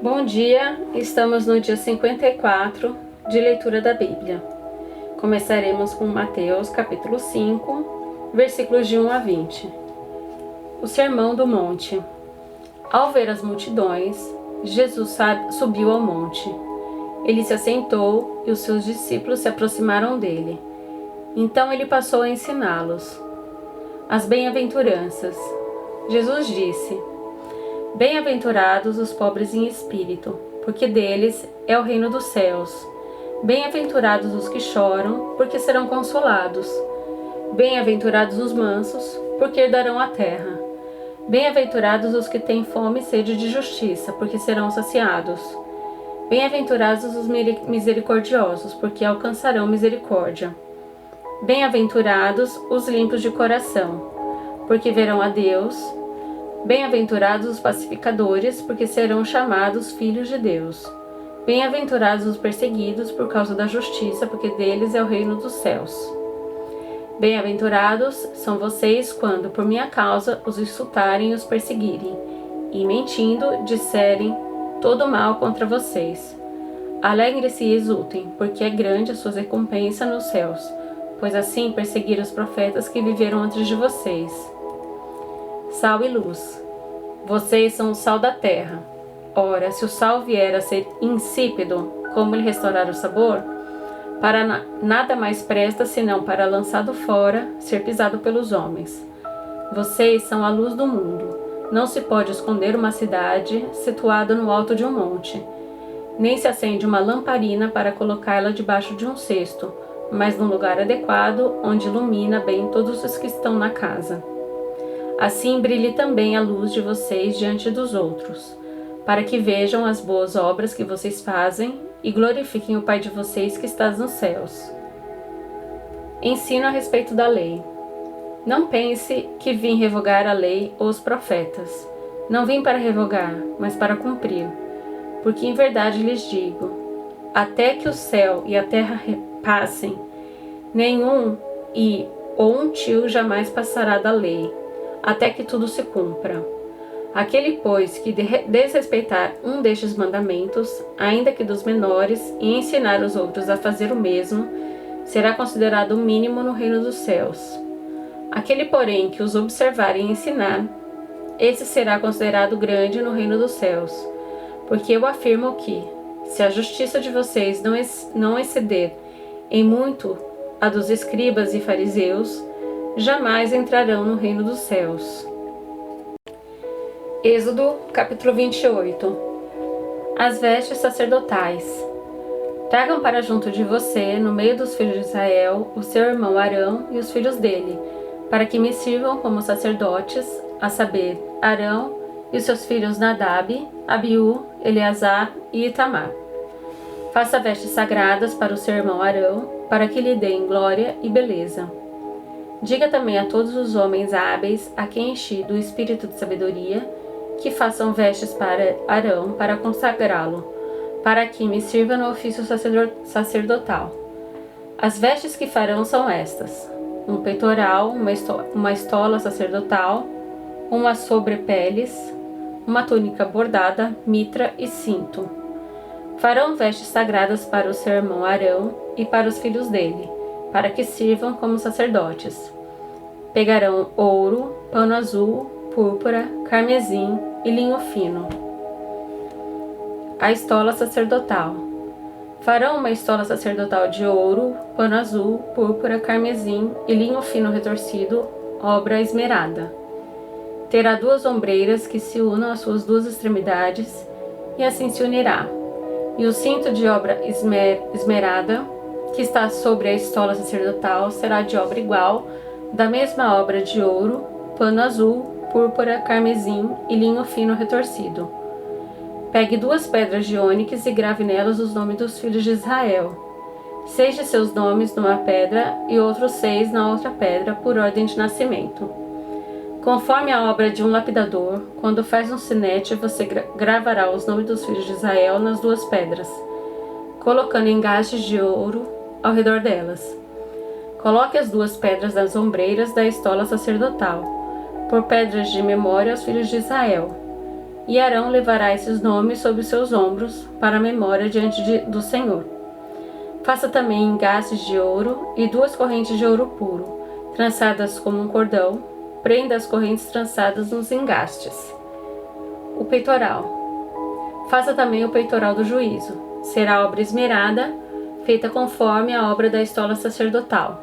Bom dia, estamos no dia 54 de leitura da Bíblia. Começaremos com Mateus capítulo 5, versículos de 1 a 20. O Sermão do Monte. Ao ver as multidões, Jesus subiu ao monte. Ele se assentou e os seus discípulos se aproximaram dele. Então ele passou a ensiná-los as bem-aventuranças. Jesus disse: Bem-aventurados os pobres em espírito, porque deles é o reino dos céus. Bem-aventurados os que choram, porque serão consolados. Bem-aventurados os mansos, porque herdarão a terra. Bem-aventurados os que têm fome e sede de justiça, porque serão saciados. Bem-aventurados os misericordiosos, porque alcançarão misericórdia. Bem-aventurados os limpos de coração, porque verão a Deus. Bem-aventurados os pacificadores, porque serão chamados filhos de Deus. Bem-aventurados os perseguidos por causa da justiça, porque deles é o reino dos céus. Bem-aventurados são vocês quando, por minha causa, os insultarem e os perseguirem, e, mentindo, disserem todo mal contra vocês. Alegrem-se e exultem, porque é grande a sua recompensa nos céus, pois assim perseguiram os profetas que viveram antes de vocês. Sal e luz. Vocês são o sal da terra. Ora, se o sal vier a ser insípido, como lhe restaurar o sabor? Para nada mais presta senão para, lançado fora, ser pisado pelos homens. Vocês são a luz do mundo. Não se pode esconder uma cidade situada no alto de um monte. Nem se acende uma lamparina para colocá-la debaixo de um cesto, mas num lugar adequado, onde ilumina bem todos os que estão na casa. Assim brilhe também a luz de vocês diante dos outros, para que vejam as boas obras que vocês fazem e glorifiquem o Pai de vocês que está nos céus. Ensino a respeito da lei. Não pense que vim revogar a lei ou os profetas. Não vim para revogar, mas para cumprir. Porque em verdade lhes digo, até que o céu e a terra passem, nenhum ou um tio jamais passará da lei, até que tudo se cumpra. Aquele, pois, que desrespeitar um destes mandamentos, ainda que dos menores, e ensinar os outros a fazer o mesmo, será considerado o mínimo no reino dos céus. Aquele, porém, que os observar e ensinar, esse será considerado grande no reino dos céus. Porque eu afirmo que, se a justiça de vocês não exceder em muito a dos escribas e fariseus, jamais entrarão no reino dos céus. Êxodo, capítulo 28. As vestes sacerdotais. Tragam para junto de você, no meio dos filhos de Israel, o seu irmão Arão e os filhos dele, para que me sirvam como sacerdotes, a saber, Arão e os seus filhos Nadab, Abiú, Eleazar e Itamar. Faça vestes sagradas para o seu irmão Arão, para que lhe deem glória e beleza. Diga também a todos os homens hábeis, a quem enchi do espírito de sabedoria, que façam vestes para Arão, para consagrá-lo, para que me sirva no ofício sacerdotal. As vestes que farão são estas: um peitoral, uma estola sacerdotal, uma sobrepeles, uma túnica bordada, mitra e cinto. Farão vestes sagradas para o seu irmão Arão e para os filhos dele, para que sirvam como sacerdotes. Pegarão ouro, pano azul, púrpura, carmesim e linho fino. A estola sacerdotal. Farão uma estola sacerdotal de ouro, pano azul, púrpura, carmesim e linho fino retorcido, obra esmerada. Terá 2 ombreiras que se unam às suas 2 extremidades, e assim se unirá. E o cinto de obra esmerada, que está sobre a estola sacerdotal, será de obra igual, da mesma obra de ouro, pano azul, púrpura, carmesim e linho fino retorcido. Pegue 2 pedras de ônix e grave nelas os nomes dos filhos de Israel. 6 de seus nomes numa pedra e outros 6 na outra pedra, por ordem de nascimento. Conforme a obra de um lapidador, quando faz um sinete, você gravará os nomes dos filhos de Israel nas 2 pedras, colocando engastes de ouro ao redor delas. Coloque as 2 pedras nas ombreiras da estola sacerdotal, por pedras de memória aos filhos de Israel. e Arão levará esses nomes sobre seus ombros para a memória diante do Senhor. Faça também engastes de ouro e 2 correntes de ouro puro, trançadas como um cordão. Prenda as correntes trançadas nos engastes. O peitoral. Faça também o peitoral do juízo. Será obra esmerada, feita conforme a obra da estola sacerdotal.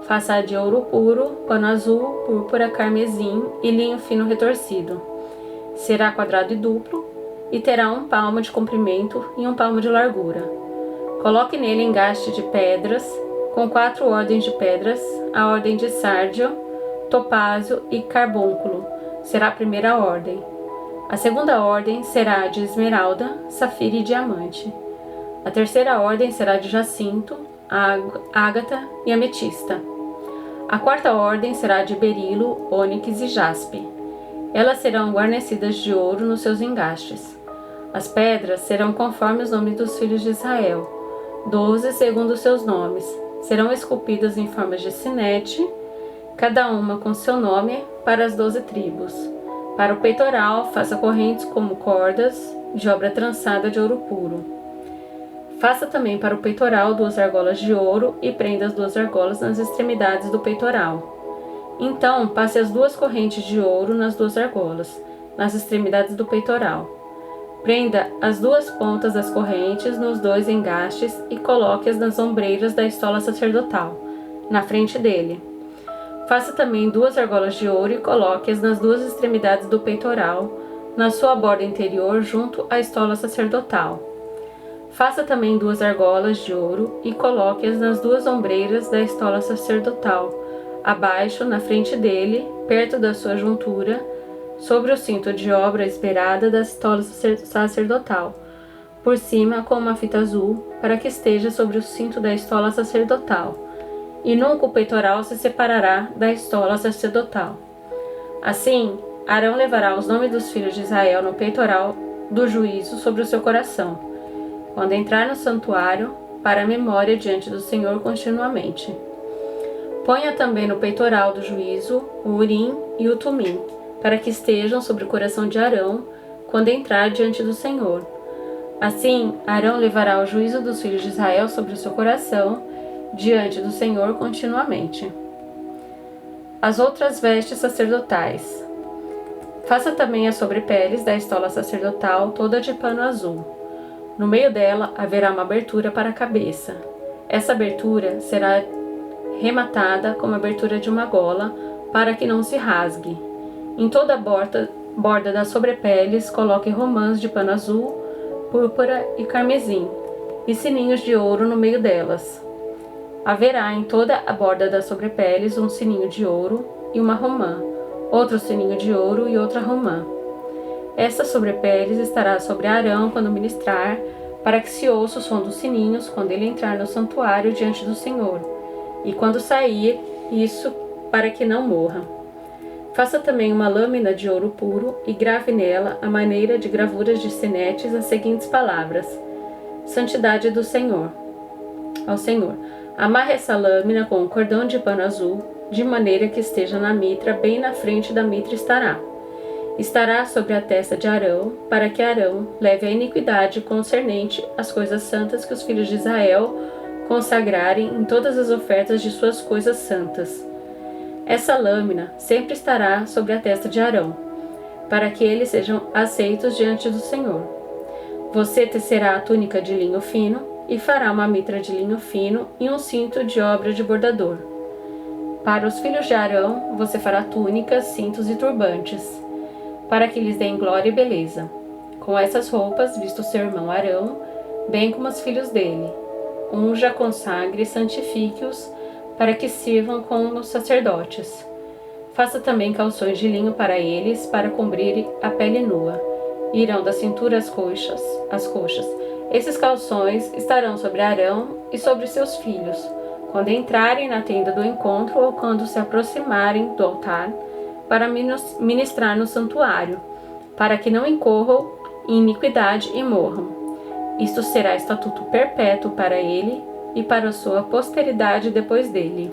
Faça de ouro puro, pano azul, púrpura, carmesim e linho fino retorcido. Será quadrado e duplo, e terá 1 palmo de comprimento e 1 palmo de largura. Coloque nele engaste de pedras, com 4 ordens de pedras, a ordem de sárdio, topázio e carbúnculo. Será a primeira ordem. A segunda ordem será de esmeralda, safira e diamante. A terceira ordem será de jacinto, ágata e ametista. A quarta ordem será de berilo, ônix e jaspe. Elas serão guarnecidas de ouro nos seus engastes. As pedras serão conforme os nomes dos filhos de Israel, 12 segundo os seus nomes. Serão esculpidas em formas de sinete, cada uma com seu nome, para as 12 tribos. Para o peitoral, faça correntes como cordas, de obra trançada de ouro puro. Faça também para o peitoral 2 argolas de ouro e prenda as 2 argolas nas extremidades do peitoral. Então, passe as 2 correntes de ouro nas 2 argolas, nas extremidades do peitoral. Prenda as 2 pontas das correntes nos 2 engastes e coloque-as nas ombreiras da estola sacerdotal, na frente dele. Faça também 2 argolas de ouro e coloque-as nas 2 extremidades do peitoral, na sua borda interior junto à estola sacerdotal. Faça também 2 argolas de ouro e coloque-as nas 2 ombreiras da estola sacerdotal, abaixo, na frente dele, perto da sua juntura, sobre o cinto de obra esmerada da estola sacerdotal, por cima com uma fita azul, para que esteja sobre o cinto da estola sacerdotal. E nunca o peitoral se separará da estola sacerdotal. Assim, Arão levará os nomes dos filhos de Israel no peitoral do juízo sobre o seu coração, quando entrar no santuário, para a memória diante do Senhor continuamente. Ponha também no peitoral do juízo o Urim e o Tumim, para que estejam sobre o coração de Arão, quando entrar diante do Senhor. Assim, Arão levará o juízo dos filhos de Israel sobre o seu coração, diante do Senhor continuamente. As outras vestes sacerdotais. Faça também as sobrepeles da estola sacerdotal toda de pano azul. No meio dela haverá uma abertura para a cabeça. Essa abertura será rematada como a abertura de uma gola, para que não se rasgue. Em toda a borda das sobrepeles coloque romãs de pano azul, púrpura e carmesim, e sininhos de ouro no meio delas. Haverá em toda a borda das sobrepeles um sininho de ouro e uma romã, outro sininho de ouro e outra romã. Esta sobrepeles estará sobre Arão quando ministrar, para que se ouça o som dos sininhos quando ele entrar no santuário diante do Senhor, e quando sair, isso para que não morra. Faça também uma lâmina de ouro puro e grave nela, à maneira de gravuras de sinetes, as seguintes palavras: Santidade do Senhor. Ao Senhor. Amarre essa lâmina com um cordão de pano azul, de maneira que esteja na mitra, bem na frente da mitra estará. Estará sobre a testa de Arão, para que Arão leve a iniquidade concernente às coisas santas que os filhos de Israel consagrarem em todas as ofertas de suas coisas santas. Essa lâmina sempre estará sobre a testa de Arão, para que eles sejam aceitos diante do Senhor. Você tecerá a túnica de linho fino, e fará uma mitra de linho fino e um cinto de obra de bordador. Para os filhos de Arão, você fará túnicas, cintos e turbantes, para que lhes deem glória e beleza. Com essas roupas, vista o seu irmão Arão, bem como os filhos dele. Unja, consagre e santifique-os, para que sirvam como sacerdotes. Faça também calções de linho para eles, para cobrir a pele nua. Irão da cintura às coxas. Esses calções estarão sobre Arão e sobre seus filhos, quando entrarem na tenda do encontro ou quando se aproximarem do altar, para ministrar no santuário, para que não incorram em iniquidade e morram. Isto será estatuto perpétuo para ele e para a sua posteridade depois dele.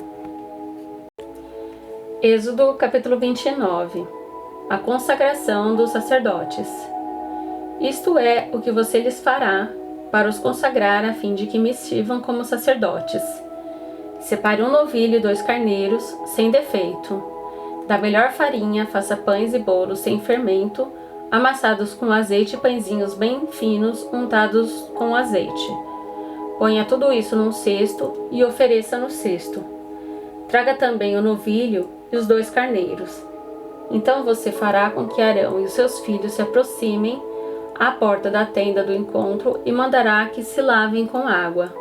Êxodo capítulo 29. A consagração dos sacerdotes. Isto é o que você lhes fará para os consagrar, a fim de que me sirvam como sacerdotes. Separe um novilho e 2 carneiros, sem defeito. Da melhor farinha, faça pães e bolos sem fermento, amassados com azeite e pãezinhos bem finos, untados com azeite. Ponha tudo isso num cesto e ofereça no cesto. Traga também o novilho e os 2 carneiros. Então você fará com que Arão e os seus filhos se aproximem à porta da tenda do encontro e mandará que se lavem com água.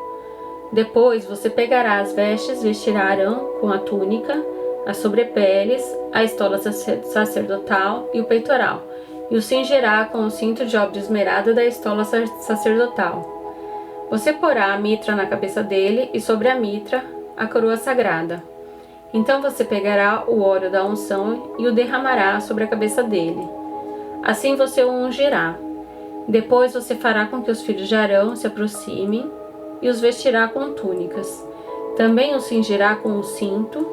Depois você pegará as vestes, vestirá Arão com a túnica, as sobrepeles, a estola sacerdotal e o peitoral, e o cingirá com o cinto de obra esmerada da estola sacerdotal. Você porá a mitra na cabeça dele e sobre a mitra a coroa sagrada. Então você pegará o óleo da unção e o derramará sobre a cabeça dele. Assim você o ungirá. Depois você fará com que os filhos de Arão se aproximem e os vestirá com túnicas. Também os cingirá com o cinto,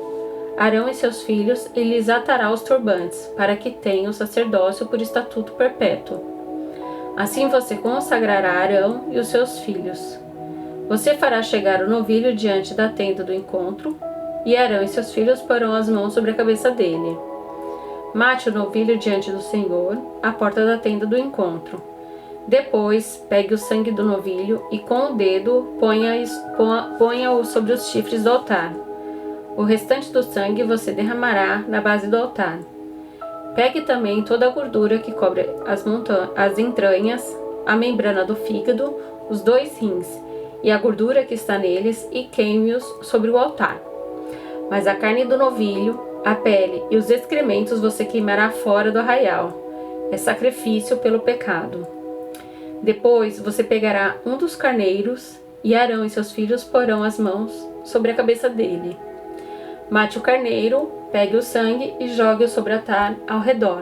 Arão e seus filhos, e lhes atará os turbantes, para que tenham sacerdócio por estatuto perpétuo. Assim você consagrará Arão e os seus filhos. Você fará chegar o novilho diante da tenda do encontro, e Arão e seus filhos porão as mãos sobre a cabeça dele. Mate o novilho diante do Senhor, à porta da tenda do encontro. Depois, pegue o sangue do novilho e com o dedo ponha-o sobre os chifres do altar. O restante do sangue você derramará na base do altar. Pegue também toda a gordura que cobre as entranhas, a membrana do fígado, os 2 rins e a gordura que está neles e queime-os sobre o altar. Mas a carne do novilho, a pele e os excrementos você queimará fora do arraial. É sacrifício pelo pecado. Depois você pegará um dos carneiros e Arão e seus filhos porão as mãos sobre a cabeça dele. Mate o carneiro, pegue o sangue e jogue-o sobre o altar ao redor.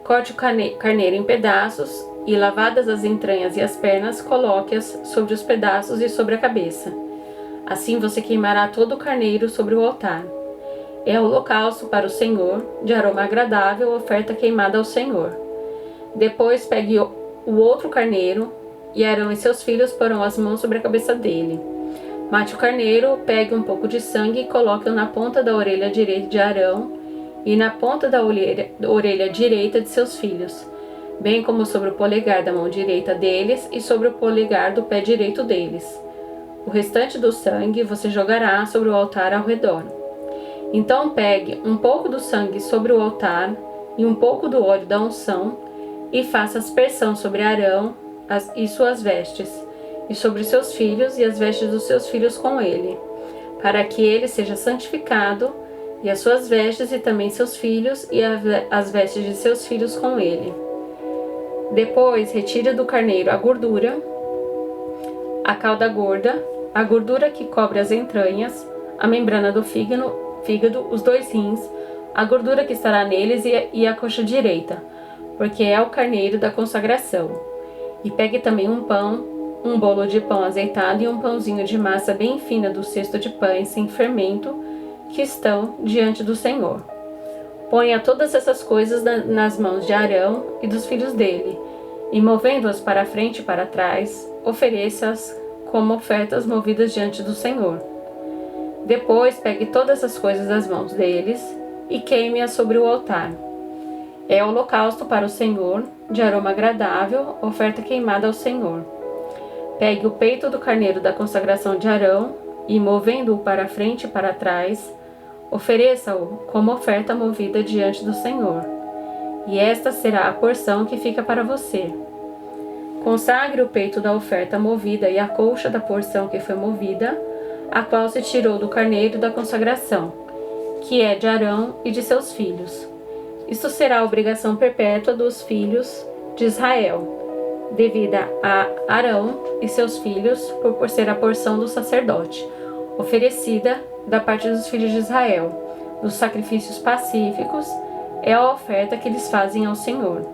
Corte o carneiro em pedaços e, lavadas as entranhas e as pernas, coloque-as sobre os pedaços e sobre a cabeça. Assim você queimará todo o carneiro sobre o altar. É holocausto para o Senhor, de aroma agradável, oferta queimada ao Senhor. Depois pegue o outro carneiro, e Arão e seus filhos porão as mãos sobre a cabeça dele. Mate o carneiro, pegue um pouco de sangue e coloque-o na ponta da orelha direita de Arão e na ponta da orelha direita de seus filhos, bem como sobre o polegar da mão direita deles e sobre o polegar do pé direito deles. O restante do sangue você jogará sobre o altar ao redor. Então pegue um pouco do sangue sobre o altar e um pouco do óleo da unção e faça aspersão sobre Arão e suas vestes, e sobre seus filhos e as vestes dos seus filhos com ele, para que ele seja santificado, e as suas vestes e também seus filhos e as vestes de seus filhos com ele. Depois retire do carneiro a gordura, a cauda gorda, a gordura que cobre as entranhas, a membrana do fígado, os 2 rins, a gordura que estará neles e a coxa direita, porque é o carneiro da consagração. E pegue também um pão, um bolo de pão azeitado e um pãozinho de massa bem fina do cesto de pães sem fermento que estão diante do Senhor. Ponha todas essas coisas nas mãos de Arão e dos filhos dele, e movendo-as para frente e para trás, ofereça-as como ofertas movidas diante do Senhor. Depois pegue todas as coisas das mãos deles e queime-as sobre o altar. É holocausto para o Senhor, de aroma agradável, oferta queimada ao Senhor. Pegue o peito do carneiro da consagração de Arão e, movendo-o para frente e para trás, ofereça-o como oferta movida diante do Senhor. E esta será a porção que fica para você. Consagre o peito da oferta movida e a colcha da porção que foi movida, a qual se tirou do carneiro da consagração, que é de Arão e de seus filhos. Isto será a obrigação perpétua dos filhos de Israel, devida a Arão e seus filhos, por ser a porção do sacerdote, oferecida da parte dos filhos de Israel, dos sacrifícios pacíficos, é a oferta que eles fazem ao Senhor.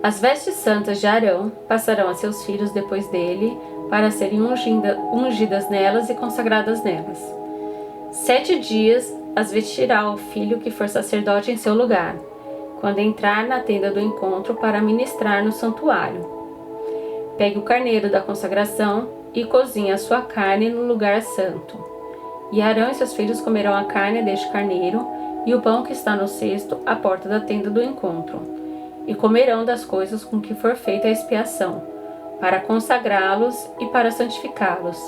As vestes santas de Arão passarão a seus filhos depois dele, para serem ungidas nelas e consagradas nelas. 7 dias as vestirá o filho que for sacerdote em seu lugar. quando entrar na tenda do encontro para ministrar no santuário. Pegue o carneiro da consagração e cozinhe a sua carne no lugar santo. E Arão e seus filhos comerão a carne deste carneiro e o pão que está no cesto à porta da tenda do encontro, e comerão das coisas com que for feita a expiação, para consagrá-los e para santificá-los.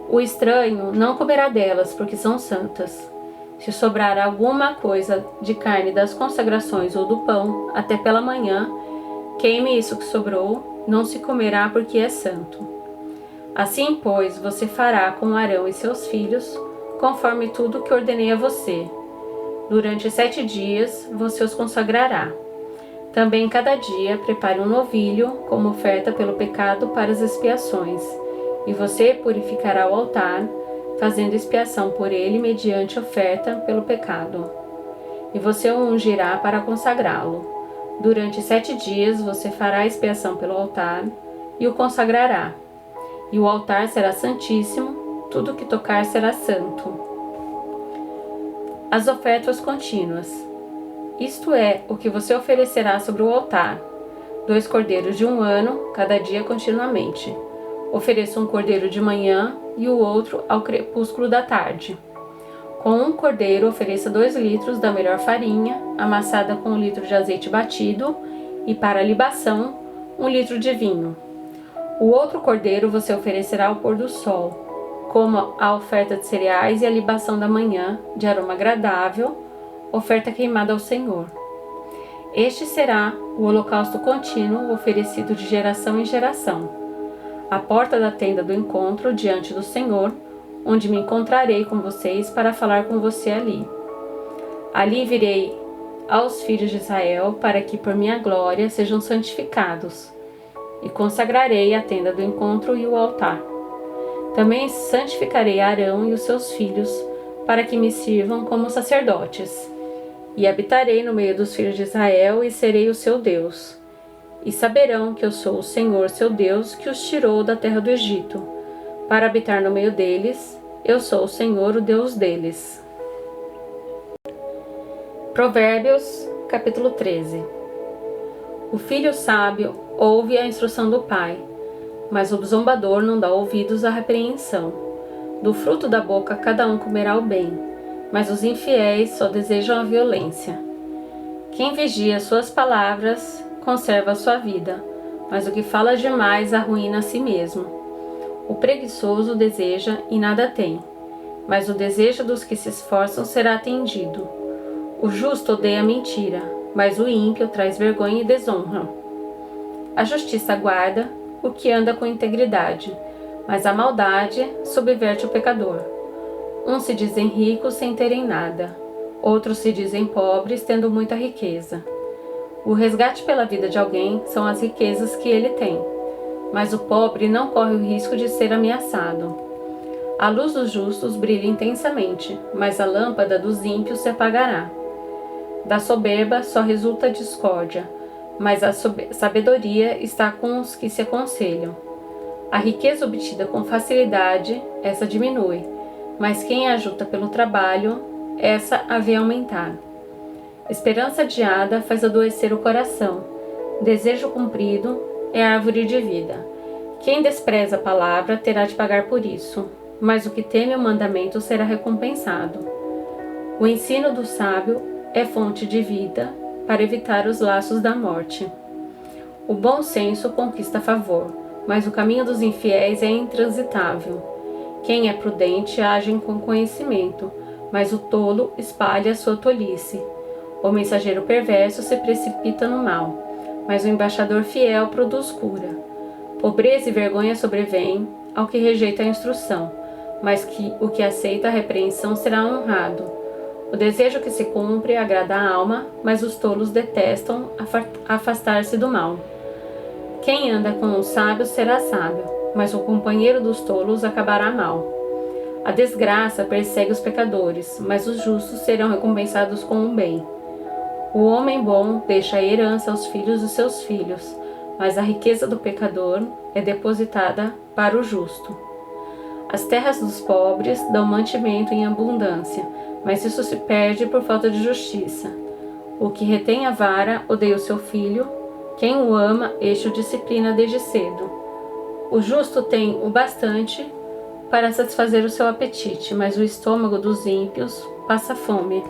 O estranho não comerá delas, porque são santas. Se sobrar alguma coisa de carne das consagrações ou do pão, até pela manhã, queime isso que sobrou, não se comerá porque é santo. Assim, pois, você fará com Arão e seus filhos, conforme tudo que ordenei a você. Durante 7 dias você os consagrará. Também cada dia prepare um novilho como oferta pelo pecado para as expiações, e você purificará o altar, fazendo expiação por ele mediante oferta pelo pecado. E você o ungirá para consagrá-lo. Durante 7 dias você fará expiação pelo altar e o consagrará. E o altar será santíssimo, tudo que tocar será santo. As ofertas contínuas. Isto é o que você oferecerá sobre o altar: 2 cordeiros de 1 ano, cada dia continuamente. Ofereça um cordeiro de manhã e o outro ao crepúsculo da tarde. Com um cordeiro, ofereça 2 litros da melhor farinha, amassada com 1 litro de azeite batido, e para a libação, 1 litro de vinho. O outro cordeiro você oferecerá ao pôr do sol, como a oferta de cereais e a libação da manhã, de aroma agradável, oferta queimada ao Senhor. Este será o holocausto contínuo oferecido de geração em geração. À porta da tenda do encontro, diante do Senhor, onde me encontrarei com vocês para falar com você ali. Ali virei aos filhos de Israel, para que por minha glória sejam santificados, e consagrarei a tenda do encontro e o altar. Também santificarei Arão e os seus filhos, para que me sirvam como sacerdotes. E habitarei no meio dos filhos de Israel, e serei o seu Deus. E saberão que eu sou o Senhor, seu Deus, que os tirou da terra do Egito, para habitar no meio deles. Eu sou o Senhor, o Deus deles. Provérbios, capítulo 13. O filho sábio ouve a instrução do pai, mas o zombador não dá ouvidos à repreensão. Do fruto da boca cada um comerá o bem, mas os infiéis só desejam a violência. Quem vigia suas palavras conserva a sua vida, mas o que fala demais arruína a si mesmo. O preguiçoso deseja e nada tem, mas o desejo dos que se esforçam será atendido. O justo odeia a mentira, mas o ímpio traz vergonha e desonra. A justiça guarda o que anda com integridade, mas a maldade subverte o pecador. Uns se dizem ricos sem terem nada, outros se dizem pobres tendo muita riqueza. O resgate pela vida de alguém são as riquezas que ele tem, mas o pobre não corre o risco de ser ameaçado. A luz dos justos brilha intensamente, mas a lâmpada dos ímpios se apagará. Da soberba só resulta discórdia, mas a sabedoria está com os que se aconselham. A riqueza obtida com facilidade, essa diminui, mas quem a ajuda pelo trabalho, essa a vê aumentar. Esperança adiada faz adoecer o coração, desejo cumprido é árvore de vida. Quem despreza a palavra terá de pagar por isso, mas o que teme o mandamento será recompensado. O ensino do sábio é fonte de vida, para evitar os laços da morte. O bom senso conquista favor, mas o caminho dos infiéis é intransitável. Quem é prudente age com conhecimento, mas o tolo espalha sua tolice. O mensageiro perverso se precipita no mal, mas o embaixador fiel produz cura. Pobreza e vergonha sobrevêm ao que rejeita a instrução, mas o que aceita a repreensão será honrado. O desejo que se cumpre agrada a alma, mas os tolos detestam afastar-se do mal. Quem anda com os sábios será sábio, mas o companheiro dos tolos acabará mal. A desgraça persegue os pecadores, mas os justos serão recompensados com o bem. O homem bom deixa a herança aos filhos dos seus filhos, mas a riqueza do pecador é depositada para o justo. As terras dos pobres dão mantimento em abundância, mas isso se perde por falta de justiça. O que retém a vara odeia o seu filho. Quem o ama, este o disciplina desde cedo. O justo tem o bastante para satisfazer o seu apetite, mas o estômago dos ímpios passa fome.